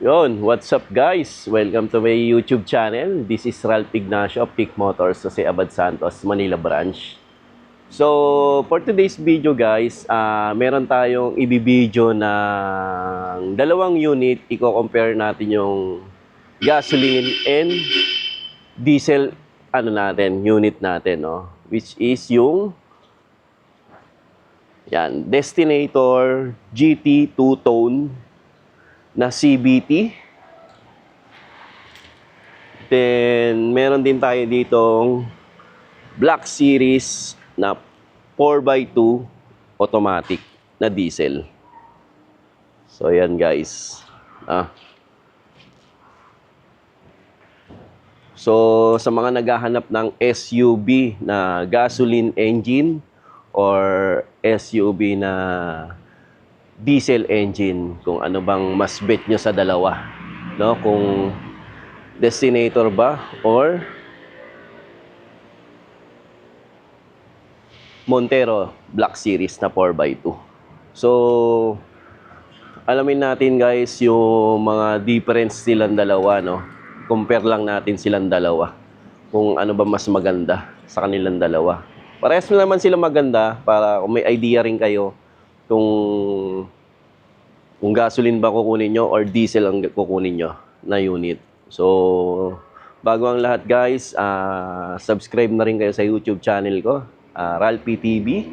Yon, what's up guys? Welcome to my YouTube channel. This is Ralph Ignacio of Peak Motors, Jose Abad Santos, Manila branch. So, for today's video guys, meron tayong ibibideo ng dalawang unit. Iko-compare natin yung gasoline and diesel unit natin, no? Which is yung Destinator GT 2-tone na CVT. Then, meron din tayo ditong Black Series na 4x2 automatic na diesel. So, yan guys. So, sa mga naghahanap ng SUV na gasoline engine or SUV na diesel engine, kung ano bang mas bet nyo sa dalawa, no? Kung Destinator ba or Montero Black Series na 4x2. So, alamin natin guys yung mga difference silang dalawa, no? Compare lang natin silang dalawa kung ano ba mas maganda sa kanilang dalawa. Parehas naman sila maganda para kung may idea rin kayo kung gasoline ba kukunin nyo or diesel ang kukunin nyo na unit. So, bago ang lahat guys, subscribe na rin kayo sa YouTube channel ko, Ralph TV.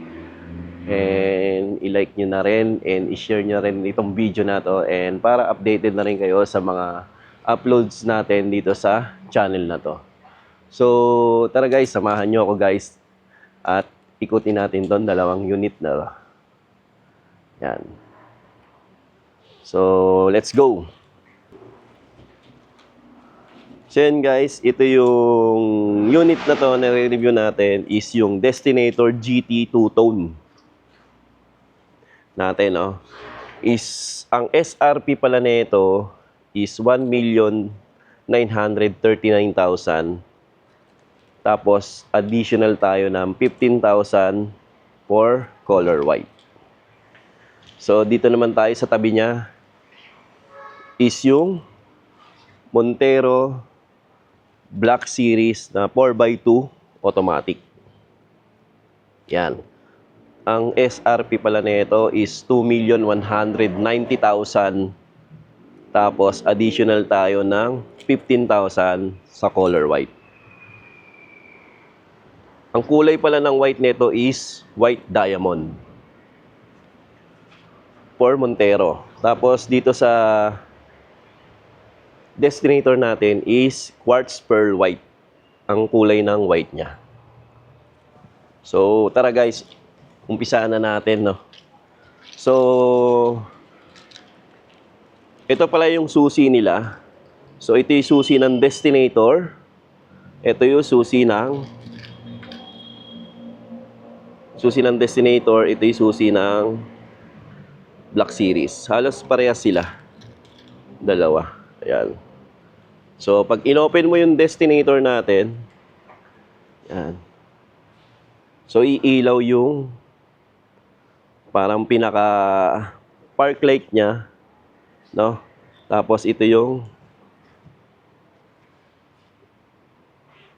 And i-like nyo na rin and i-share nyo rin itong video na to, and para updated na rin kayo sa mga uploads natin dito sa channel na to. So, tara guys, samahan nyo ako guys at ikutin natin ton dalawang unit na. Yan. So, let's go. So yan guys, ito yung unit na to na re-review natin is yung Destinator GT 2-tone natin, no? Ang SRP pala nito is 1,939,000. Tapos additional tayo ng 15,000 for color white. So dito naman tayo sa tabi niya is yung Montero Black Series na 4x2 automatic. Yan. Ang SRP pala nito is 2,190,000. Tapos additional tayo ng 15,000 sa color white. Ang kulay pala ng white nito is white diamond for Montero. Tapos dito sa Destinator natin is quartz pearl white ang kulay ng white niya. So tara guys, umpisaan na natin, no? So ito pala yung susi nila. So ito yung susi ng Destinator. Ito yung susi ng Destinator. Ito yung susi ng Black Series. Halos parehas sila. Dalawa. Ayan. So, pag inopen mo yung Destinator natin, yan. So, iilaw yung parang pinaka park light niya, no? Tapos, ito yung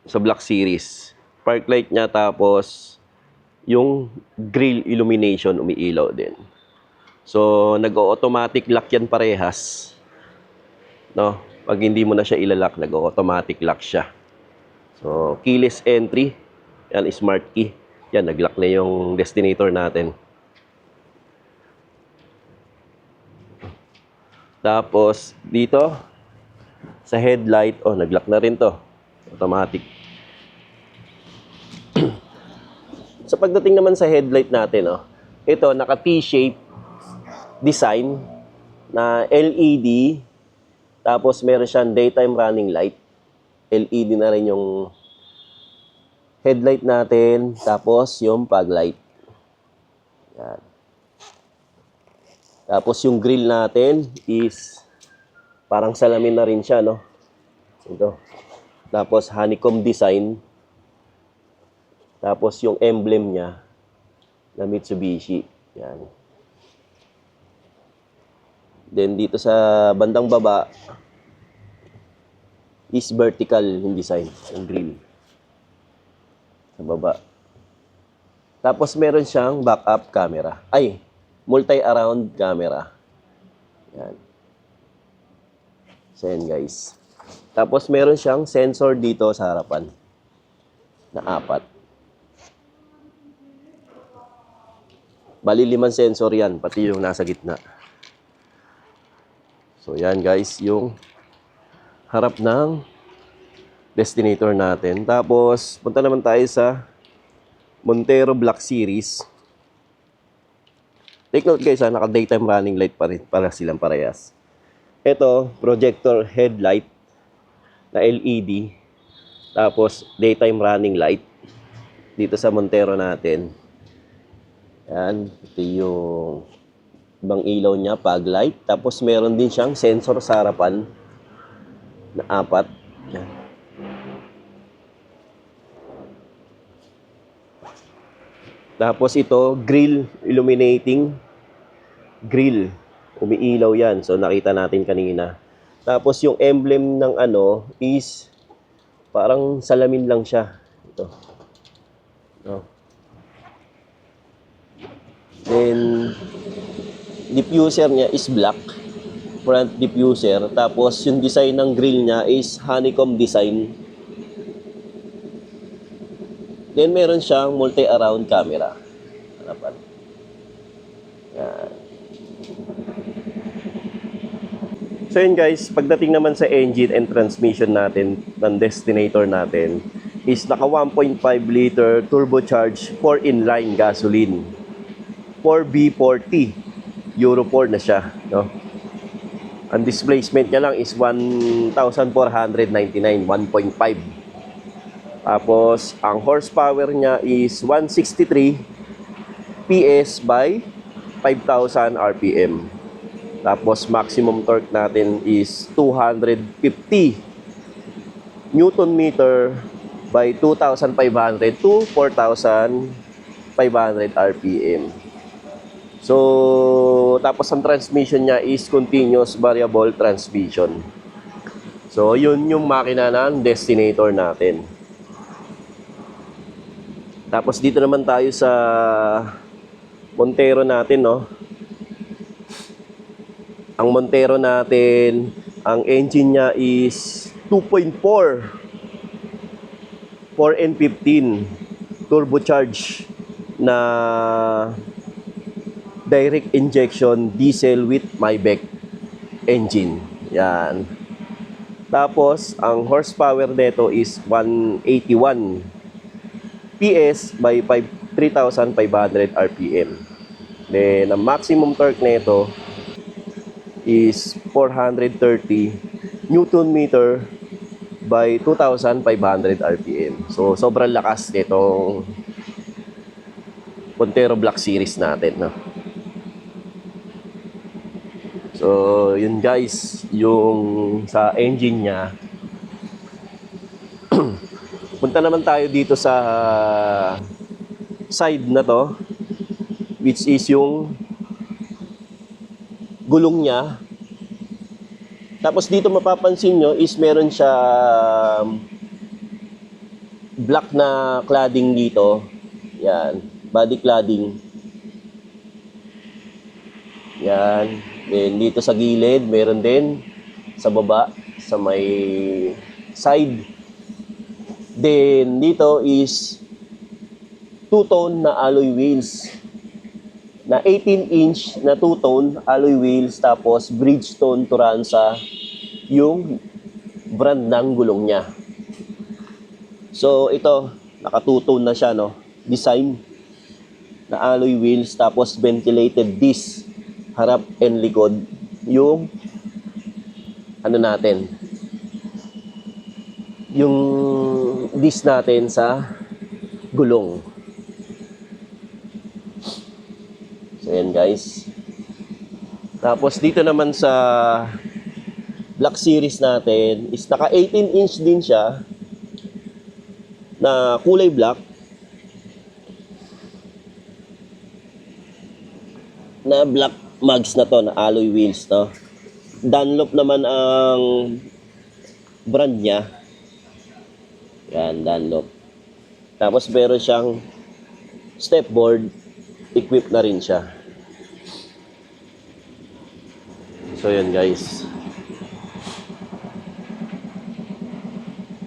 sa Black Series. Park light niya, tapos yung grill illumination umiilaw din. So, nag-automatic lock yan parehas. No? Pag hindi mo na siya ilalock, nag-automatic lock siya. So, keyless entry. Yan, smart key. Yan, nag-lock na yung Destinator natin. Tapos, dito, sa headlight, nag-lock na rin to. Automatic. Sa pagdating naman sa headlight natin, ito, naka T-shape design na LED. Tapos meron siyang daytime running light. LED na rin yung headlight natin. Tapos yung fog light. Yan. Tapos yung grill natin is parang salamin na rin siya, no? Ito. Tapos honeycomb design. Tapos yung emblem niya na Mitsubishi. Yan. Then dito sa bandang baba is vertical yung design, yung grill. Sa baba. Tapos meron siyang backup camera. Ay, multi-around camera. Yan. So yan guys. Tapos meron siyang sensor dito sa harapan. Na 4. Bali 5 sensor yan, pati yung nasa gitna. So yan guys, yung harap ng Destinator natin. Tapos punta naman tayo sa Montero Black Series. Take note guys, naka daytime running light pa rin para silang parehas. Ito, projector headlight na LED. Tapos daytime running light dito sa Montero natin. Yan, ito yung ibang ilaw niya, fog light. Tapos meron din siyang sensor sa harapan na 4. Yan. Tapos ito, grill, illuminating grill. Umiilaw yan. So nakita natin kanina. Tapos yung emblem ng ano is parang salamin lang siya. Ito. No. Then diffuser niya is black, front diffuser. Tapos yung design ng grill niya is honeycomb design. Then meron siyang multi-around camera. Harapan. Yan. So yun guys, pagdating naman sa engine and transmission natin ng Destinator natin is naka 1.5 liter turbocharged 4 inline gasoline. 4B40. Euro 4 na siya, no? Ang displacement niya lang is 1,499, 1.5. Tapos, ang horsepower niya is 163 PS by 5,000 RPM. Tapos, maximum torque natin is 250 Newton meter by 2,500 to 4,500 RPM. So, tapos ang transmission niya is continuous variable transmission. So, yun yung makina ng Destinator natin. Tapos dito naman tayo sa Montero natin, no? Ang Montero natin, ang engine niya is 2.4 4N15 turbocharged na direct injection diesel with Maybach engine. Yan. Tapos, ang horsepower nito is 181 PS by 3,500 RPM. Then, ang maximum torque nito is 430 Newton meter by 2,500 RPM. So, sobrang lakas nitong Montero Black Series natin, no? So, yun guys, yung sa engine niya. Punta naman tayo dito sa side na to, which is yung gulong niya. Tapos dito mapapansin nyo is meron siya black na cladding dito. Yan, body cladding. Yan. Then dito sa gilid, meron din sa baba, sa may side. Then dito is two-tone na alloy wheels. Na 18-inch na two-tone alloy wheels, tapos Bridgestone Turanza yung brand ng gulong niya. So ito, naka two-tone na siya, no? Design na alloy wheels, tapos ventilated disc harap and likod yung ano natin, yung disc natin sa gulong. So yan guys. Tapos dito naman sa Black Series natin is naka 18-inch din siya na kulay black na black mags na to, na alloy wheels to. Dunlop naman ang brand niya. Yan, Dunlop. Tapos meron siyang stepboard, equipped na rin siya. So yun guys.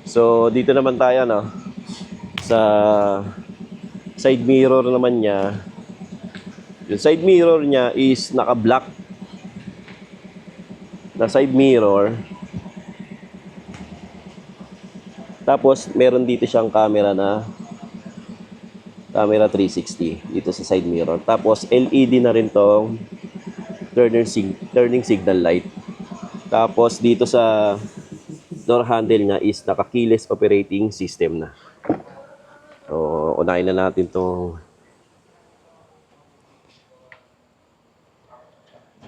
So dito naman tayo no, sa side mirror naman niya. Yung side mirror niya is naka-black na side mirror. Tapos meron dito siyang camera 360 dito sa side mirror. Tapos LED na rin tong turning signal light. Tapos dito sa door handle niya is naka-keyless operating system na. So unahin na natin to.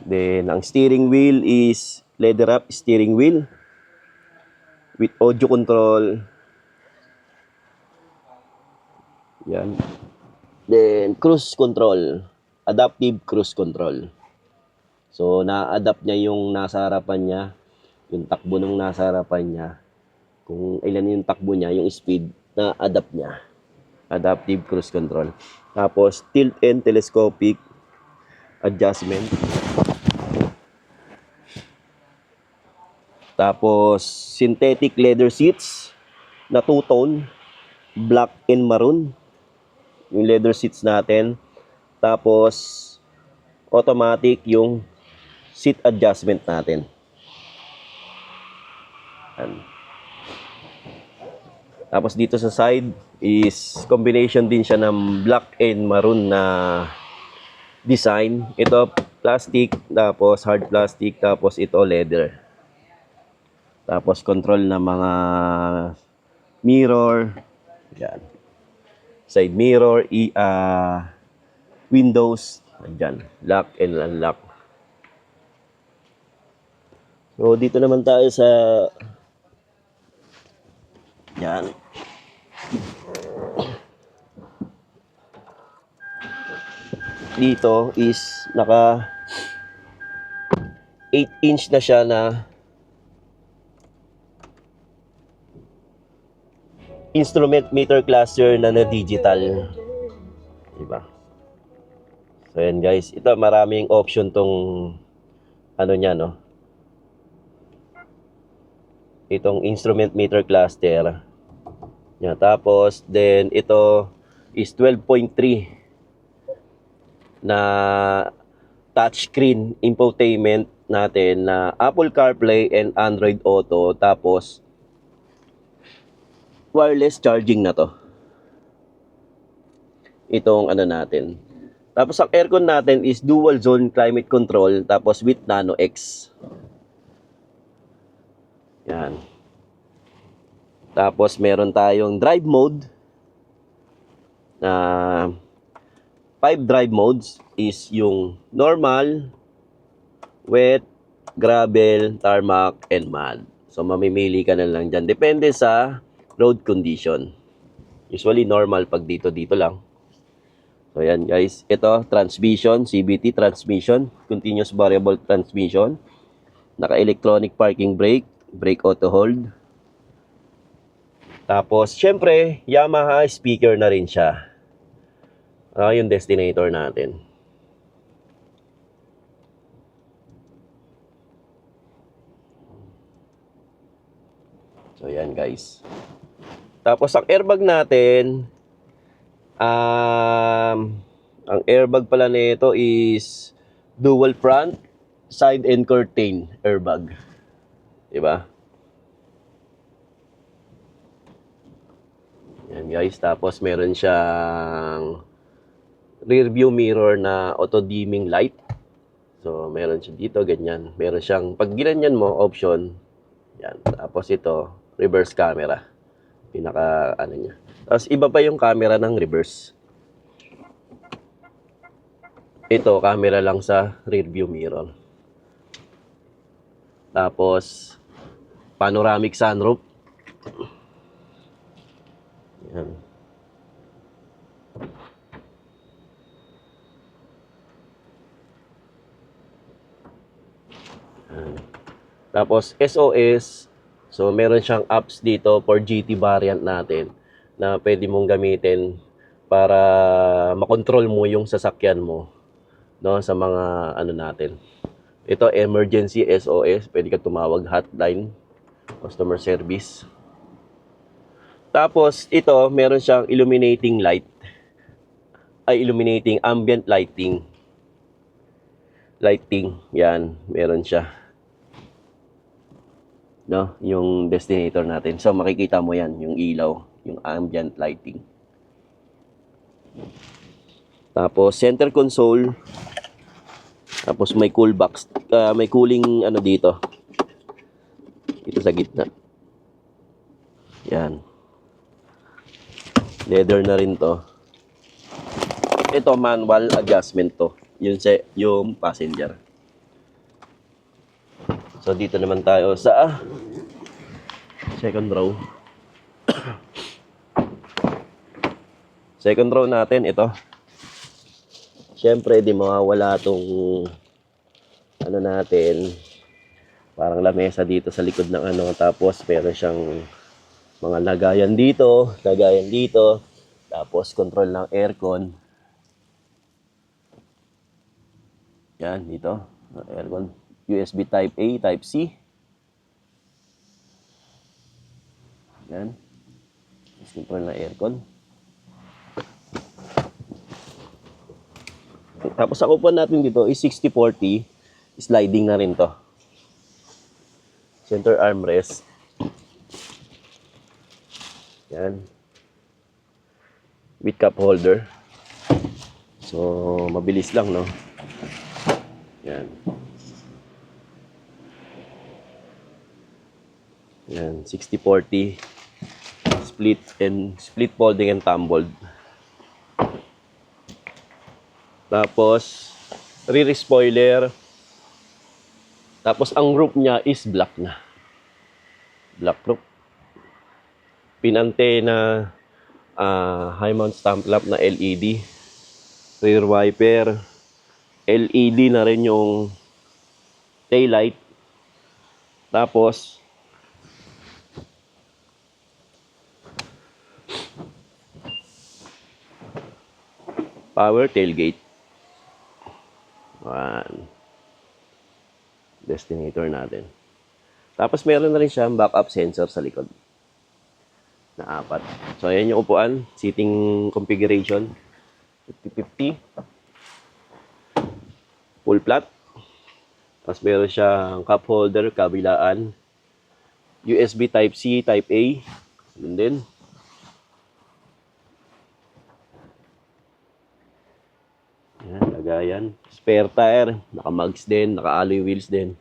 Then ang steering wheel is leather wrap steering wheel with audio control. Yan. Then cruise control, adaptive cruise control. So na-adapt niya yung nasa harapan niya, yung takbo ng nasa harapan niya. Kung ilan yung takbo niya, yung speed, na-adapt niya. Adaptive cruise control. Tapos tilt and telescopic adjustment. Tapos synthetic leather seats na two-tone, black and maroon. Yung leather seats natin. Tapos automatic yung seat adjustment natin. Yan. Tapos dito sa side is combination din siya ng black and maroon na design. Ito plastic, tapos hard plastic, tapos ito leather. Tapos control na mga mirror. Yan. Side mirror, windows, dyan, lock and unlock. So dito naman tayo sa yan. Dito is naka 8-inch na siya na instrument meter cluster na digital. Diba? So yan guys, ito maraming option tong ano niya no. Itong instrument meter cluster. Yan, tapos then ito is 12.3 na touchscreen infotainment natin na Apple CarPlay and Android Auto, tapos wireless charging na to. Itong ano natin. Tapos ang aircon natin is dual zone climate control, tapos with Nano X. Yan. Tapos meron tayong drive mode na 5 drive modes is yung normal, wet, gravel, tarmac, and mud. So mamimili ka na lang dyan. Depende sa road condition. Usually normal pag dito lang. So yan guys, ito transmission, CVT transmission, continuous variable transmission. Naka-electronic parking brake, brake auto hold. Tapos syempre, Yamaha speaker na rin siya. Yung destinator natin. So yan guys. Tapos ang airbag natin, ang airbag pala nito is dual front, side and curtain airbag. Diba? Yan guys. Tapos meron siyang rear view mirror na auto dimming light. So meron siya dito ganyan. Meron siyang pag ginanyan mo option. Yan. Tapos ito reverse camera. Pinaka ano niya. Tapos iba pa yung camera ng reverse. Ito camera lang sa rear view mirror. Tapos panoramic sunroof. Yan. Tapos SOS, so meron siyang apps dito for GT variant natin na pwede mong gamitin para makontrol mo yung sasakyan mo, no, sa mga ano natin. Ito emergency SOS, pwede ka tumawag hotline, customer service. Tapos ito meron siyang illuminating light, ay illuminating ambient lighting. Yan, meron siya. No, yung destinator natin. So makikita mo yan, yung ilaw, yung ambient lighting. Tapos center console. Tapos may cool box, may cooling ano dito. Ito sa gitna. Yan. Leather na rin to. Ito manual adjustment to. Yung passenger. So dito naman tayo sa second row. Second row natin ito. Siyempre di mawawala tong ano natin, parang lamesa dito sa likod ng ano, tapos meron siyang mga lagayan dito, tapos control ng aircon. Yan dito, aircon. USB Type A, Type C. Yan. Control na aircon. Tapos ang upuan natin dito is 60-40. Sliding na rin to. Center armrest. Yan. With cup holder. So, mabilis lang, no? Yan. Yan, 60-40 split folding and tumbled. Tapos rear spoiler. Tapos ang roof niya is black na. Black roof. Pinante na high mount stamp lamp na LED. Rear wiper. LED na rin yung tail light. Tapos power tailgate. One. Destinator natin. Tapos meron na rin siyang backup sensor sa likod. Na 4. So ayan yung upuan, seating configuration. 50-50. Full flat. Tapos meron siyang cup holder, kabilaan. USB Type C, Type A. Yun din. Yan, lagayan. Spare tire, naka-mugs din, naka-alloy wheels din.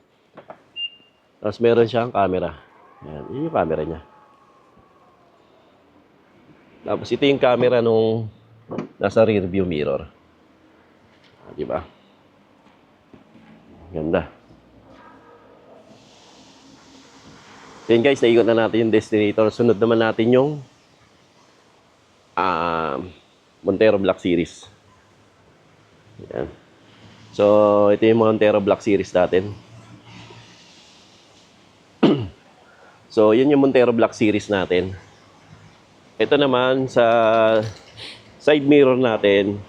Tapos meron siyang camera. Yan, yun yung camera niya. Tapos ito yung camera nung nasa rear view mirror. Diba? Ganda. So yun guys, naikot na natin yung destinator. Sunod naman natin yung Montero Black Series. Yan. So, ito yung Montero Black Series natin. So, yun yung Montero Black Series natin. Ito naman sa side mirror natin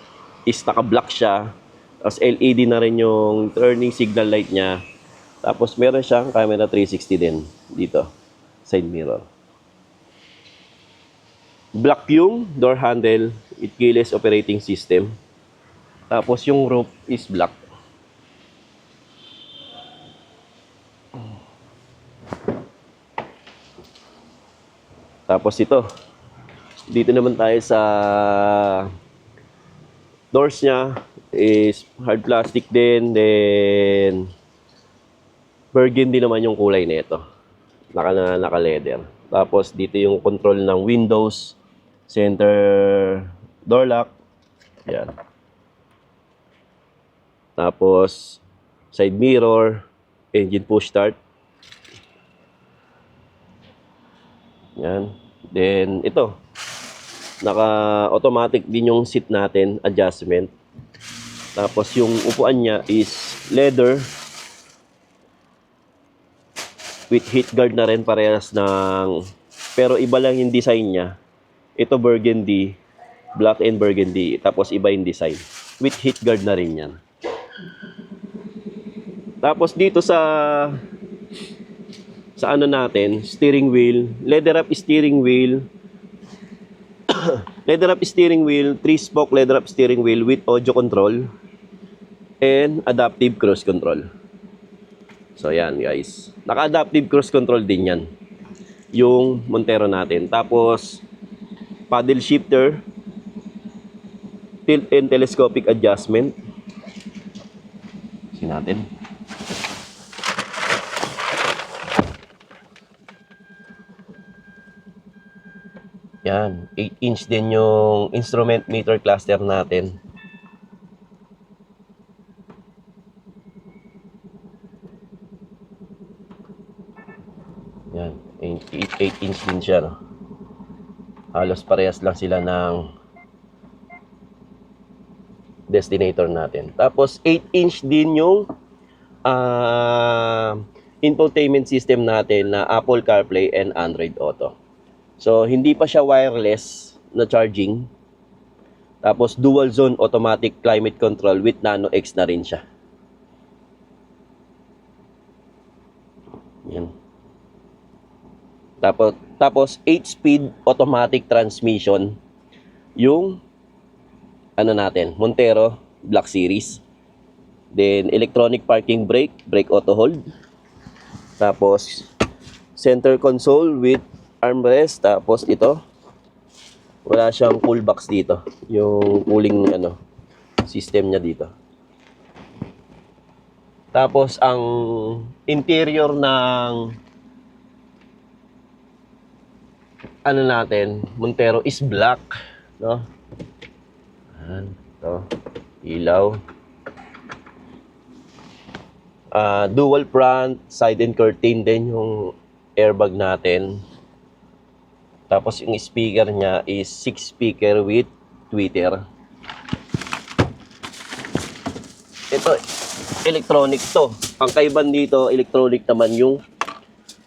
is naka-black siya. Tapos LED na rin yung turning signal light niya. Tapos meron siyang camera 360 din dito. Side mirror. Black yung door handle with keyless operating system. Tapos yung roof is black. Tapos ito. Dito naman tayo sa doors niya is hard plastic din. Then burgundy naman yung kulay nito. Naka-leather. Tapos dito yung control ng windows, center door lock. Yan. Tapos side mirror, engine push start. Yan. Then ito, naka-automatic din yung seat natin, adjustment. Tapos yung upuan niya is leather. with heat guard na rin, parehas ng, pero iba lang yung design niya. Ito burgundy, black and burgundy, tapos iba yung design. With heat guard na rin yan. Tapos dito sa ano natin, steering wheel, leather up steering wheel. Leather up steering wheel, 3-spoke leather up steering wheel with audio control and adaptive cruise control. So yan guys, naka-adaptive cruise control din yan yung Montero natin. Tapos paddle shifter, tilt and telescopic adjustment. Tingnan natin. Yan, 8-inch din yung instrument meter cluster natin. Yan, 8-inch din siya, no? Halos parehas lang sila ng destinator natin. Tapos 8-inch din yung infotainment system natin na Apple CarPlay and Android Auto. So, hindi pa siya wireless na charging. Tapos, dual zone automatic climate control with Nano X na rin siya. Yan. Tapos 8-speed automatic transmission yung ano natin, Montero Black Series. Then, electronic parking brake, brake auto hold. Tapos, center console with armrest. Tapos ito, wala siyang cool box dito, yung cooling system niya dito. Tapos ang interior ng natin, Montero is black, no? Ayan, ito, ilaw. Dual front, side and curtain din yung airbag natin. Tapos yung speaker niya is 6 speaker with tweeter. Ito, electronic to. Ang kaiban dito, electronic naman yung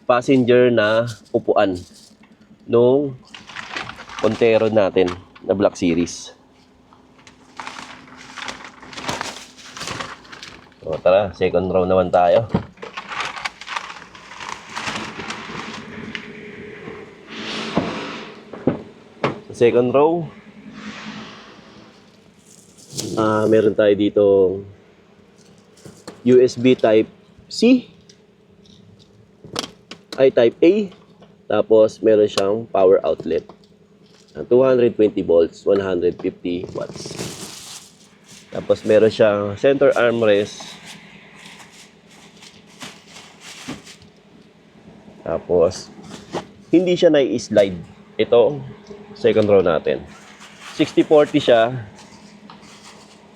passenger na upuan nung Montero natin na Black Series. So tara, second row naman tayo. Second row, meron tayo dito USB type C, type A, tapos meron siyang power outlet, 220 volts, 150 watts. Tapos meron siyang center armrest. Tapos hindi siya na-slide. Ito second row natin. 60-40 siya.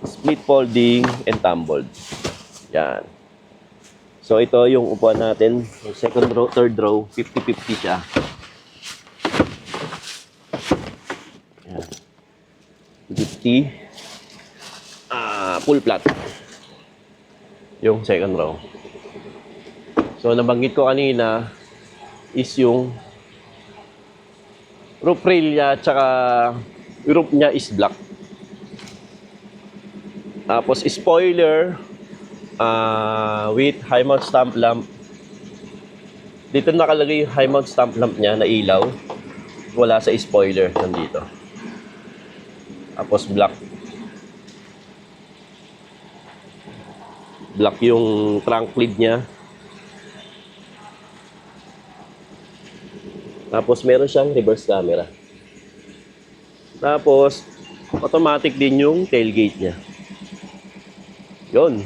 Split folding and tumbled. Yan. So ito yung upuan natin. Second row, third row, 50-50 siya. Yan. 50. Full flat. Yung second row. So nabanggit ko kanina is yung roof rail niya, tsaka roof niya is black. Tapos spoiler with high mount stamp lamp. Dito nakalagay yung high mount stamp lamp niya na ilaw. Wala sa spoiler nandito. Tapos black. Black yung trunk lid niya. Tapos meron siyang reverse camera. Tapos automatic din yung tailgate niya. Yun.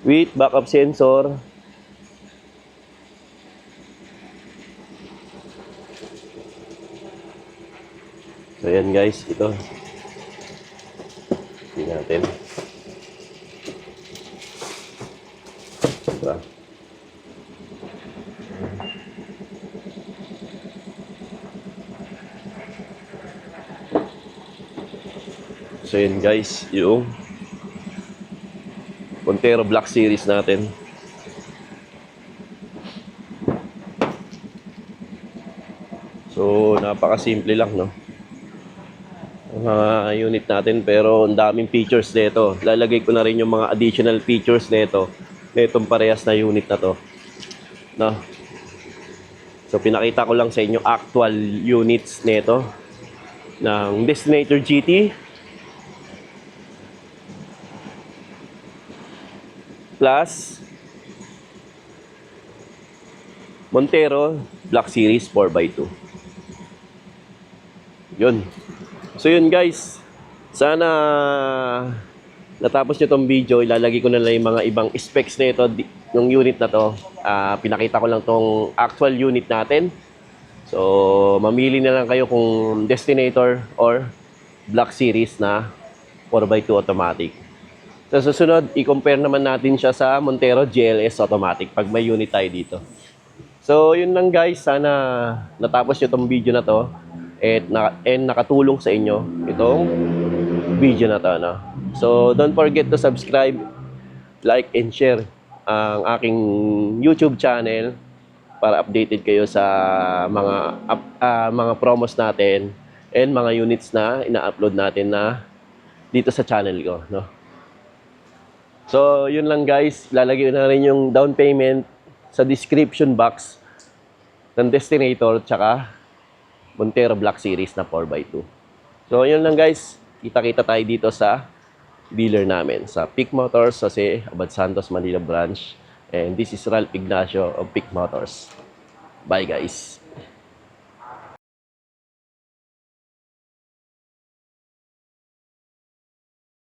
With backup sensor. So yan guys, ito. Tingnan natin. Diba? So yun guys, yung Montero Black Series natin. So, napakasimple lang, no? Ang mga unit natin, pero ang daming features nito. Lalagay ko na rin yung mga additional features nito. Netong parehas na unit na to. No? So, pinakita ko lang sa inyo actual units nito ng Destinator GT plus Montero Black Series 4x2. Yun. So yun guys, sana natapos nyo tong video. Ilalagay ko na lang yung mga ibang specs nito, yung unit na to. Pinakita ko lang tong actual unit natin. So mamili na lang kayo kung Destinator or Black Series na 4x2 automatic. Sa susunod, i-compare naman natin siya sa Montero GLS automatic pag may unit tayo dito. So yun lang guys, sana natapos nyo tong video na to. And nakatulong sa inyo itong video na to, no? So don't forget to subscribe, like, and share ang aking YouTube channel para updated kayo sa mga promos natin and mga units na ina-upload natin na dito sa channel ko, no? So yun lang guys, lalagay na rin yung down payment sa description box ng Destinator tsaka Montero Black Series na 4x2. So, yun lang guys. Kita-kita tayo dito sa dealer namin. Sa Peak Motors, Jose Abad Santos, Manila branch. And this is Ralph Ignacio of Peak Motors. Bye guys.